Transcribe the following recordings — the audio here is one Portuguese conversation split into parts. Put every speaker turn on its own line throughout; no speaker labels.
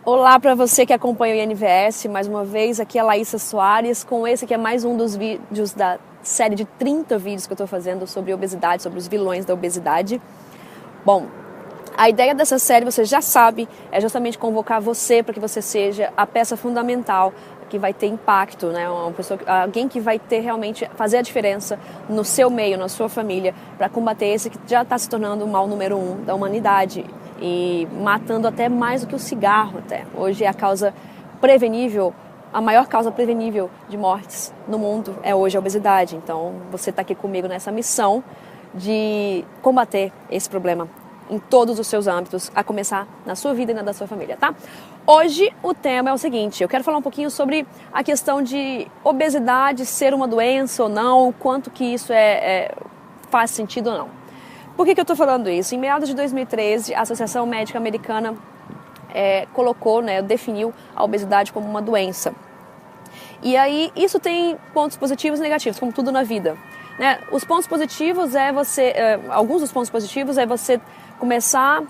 Olá para você que acompanha o INVS, mais uma vez, aqui é a Laísa Soares, com esse que é mais um dos vídeos da série de 30 vídeos que eu estou fazendo sobre obesidade, sobre os vilões da obesidade. Bom, a ideia dessa série, você já sabe, é justamente convocar você para que você seja a peça fundamental que vai ter impacto, né? Alguém que vai ter realmente, fazer a diferença no seu meio, na sua família, para combater esse que já está se tornando o mal número 1 da humanidade e matando até mais do que o cigarro até. Hoje é a causa prevenível, a maior causa prevenível de mortes no mundo é hoje a obesidade. Então você está aqui comigo nessa missão de combater esse problema em todos os seus âmbitos, a começar na sua vida e na da sua família, tá? Hoje o tema é o seguinte, eu quero falar um pouquinho sobre a questão de obesidade ser uma doença ou não, o quanto que isso faz sentido ou não. Por que eu estou falando isso? Em meados de 2013, a Associação Médica Americana definiu a obesidade como uma doença. E aí isso tem pontos positivos e negativos, como tudo na vida. Né? Os pontos positivos alguns dos pontos positivos é você começar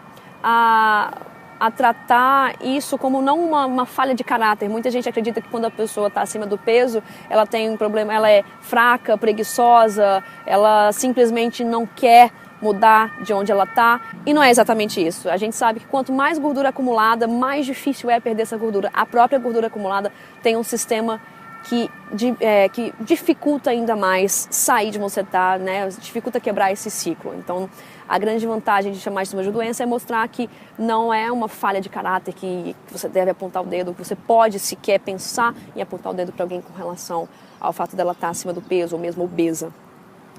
a tratar isso como não uma falha de caráter. Muita gente acredita que quando a pessoa está acima do peso, ela tem um problema, ela é fraca, preguiçosa, ela simplesmente não quer mudar de onde ela está, e não é exatamente isso. A gente sabe que quanto mais gordura acumulada, mais difícil é perder essa gordura. A própria gordura acumulada tem um sistema que dificulta ainda mais sair de onde você está, né? Dificulta quebrar esse ciclo. Então, a grande vantagem de chamar isso de doença é mostrar que não é uma falha de caráter, que você deve apontar o dedo, que você pode sequer pensar em apontar o dedo para alguém com relação ao fato dela estar acima do peso ou mesmo obesa.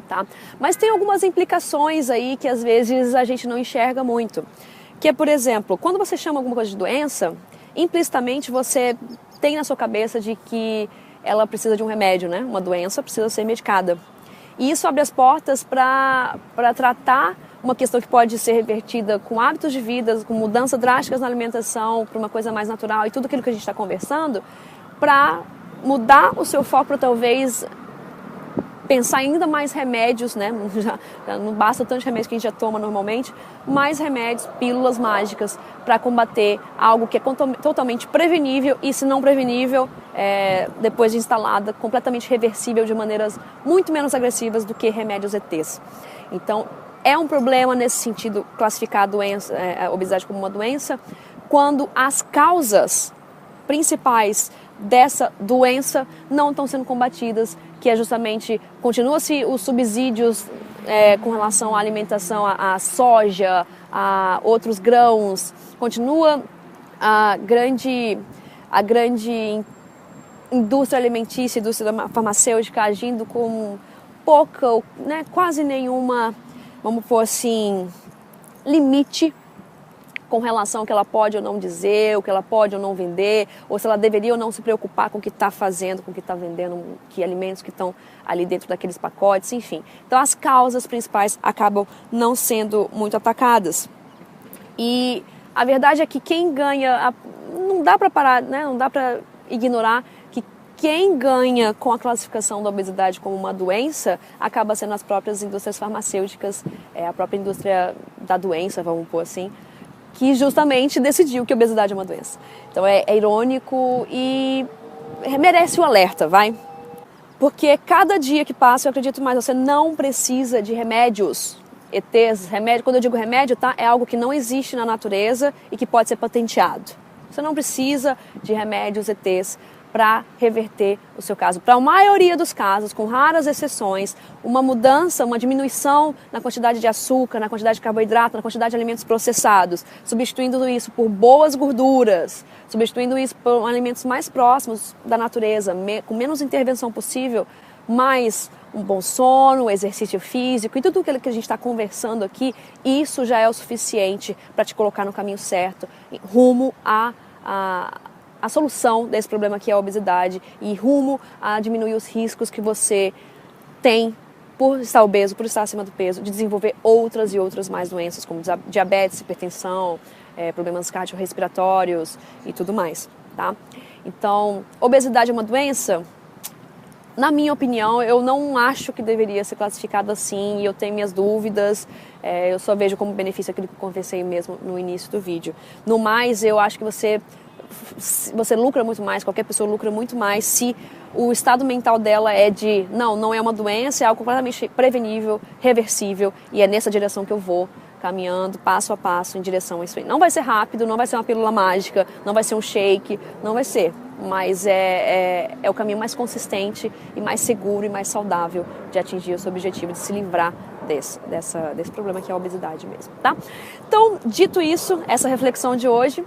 Tá? Mas tem algumas implicações aí que às vezes a gente não enxerga muito. Que é, por exemplo, quando você chama alguma coisa de doença, implicitamente você tem na sua cabeça de que ela precisa de um remédio, né? Uma doença precisa ser medicada. E isso abre as portas para tratar uma questão que pode ser revertida com hábitos de vida, com mudanças drásticas na alimentação, para uma coisa mais natural e tudo aquilo que a gente está conversando, para mudar o seu foco para talvez pensar ainda mais remédios, né? Já não basta tantos remédios que a gente já toma normalmente, mais remédios, pílulas mágicas para combater algo que é totalmente prevenível e, se não prevenível, depois de instalada, completamente reversível de maneiras muito menos agressivas do que remédios ETs. Então, é um problema nesse sentido classificar a obesidade como uma doença quando as causas principais dessa doença não estão sendo combatidas, que é justamente, continua-se os subsídios com relação à alimentação, à soja, a outros grãos, continua a grande indústria alimentícia, indústria farmacêutica agindo com pouca, né, quase nenhuma, vamos pôr assim, limite com relação ao que ela pode ou não dizer, o que ela pode ou não vender, ou se ela deveria ou não se preocupar com o que está fazendo, com o que está vendendo, que alimentos que estão ali dentro daqueles pacotes, enfim. Então as causas principais acabam não sendo muito atacadas. E a verdade é que quem ganha, não dá para parar, né? Não dá para ignorar que quem ganha com a classificação da obesidade como uma doença acaba sendo as próprias indústrias farmacêuticas, a própria indústria da doença, vamos pôr assim, que justamente decidiu que a obesidade é uma doença. Então é irônico e merece o alerta, vai? Porque cada dia que passa, eu acredito mais, você não precisa de remédios, ETs, remédio. Quando eu digo remédio, tá? É algo que não existe na natureza e que pode ser patenteado. Você não precisa de remédios ETs para reverter o seu caso. Para a maioria dos casos, com raras exceções, uma mudança, uma diminuição na quantidade de açúcar, na quantidade de carboidrato, na quantidade de alimentos processados, substituindo isso por boas gorduras, substituindo isso por alimentos mais próximos da natureza, com menos intervenção possível, mais um bom sono, exercício físico e tudo aquilo que a gente está conversando aqui, isso já é o suficiente para te colocar no caminho certo, rumo a solução desse problema que é a obesidade e rumo a diminuir os riscos que você tem por estar obeso, por estar acima do peso, de desenvolver outras e outras mais doenças, como diabetes, hipertensão, problemas cardiorrespiratórios e tudo mais, tá? Então, obesidade é uma doença? Na minha opinião, eu não acho que deveria ser classificado assim, e eu tenho minhas dúvidas, eu só vejo como benefício aquilo que eu conversei mesmo no início do vídeo. No mais, eu acho que você você lucra muito mais, qualquer pessoa lucra muito mais se o estado mental dela é de não é uma doença, é algo completamente prevenível, reversível, e é nessa direção que eu vou, caminhando passo a passo em direção a isso aí. Não vai ser rápido, não vai ser uma pílula mágica, não vai ser um shake, não vai ser, mas é o caminho mais consistente e mais seguro e mais saudável de atingir o seu objetivo, de se livrar desse problema que é a obesidade mesmo, tá? Então, dito isso, essa reflexão de hoje,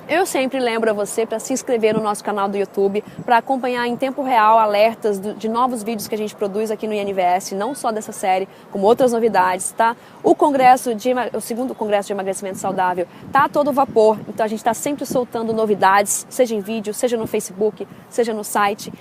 eu sempre lembro a você para se inscrever no nosso canal do YouTube, para acompanhar em tempo real alertas de novos vídeos que a gente produz aqui no INVS, não só dessa série, como outras novidades, tá? O segundo Congresso de Emagrecimento Saudável tá a todo vapor, então a gente está sempre soltando novidades, seja em vídeo, seja no Facebook, seja no site.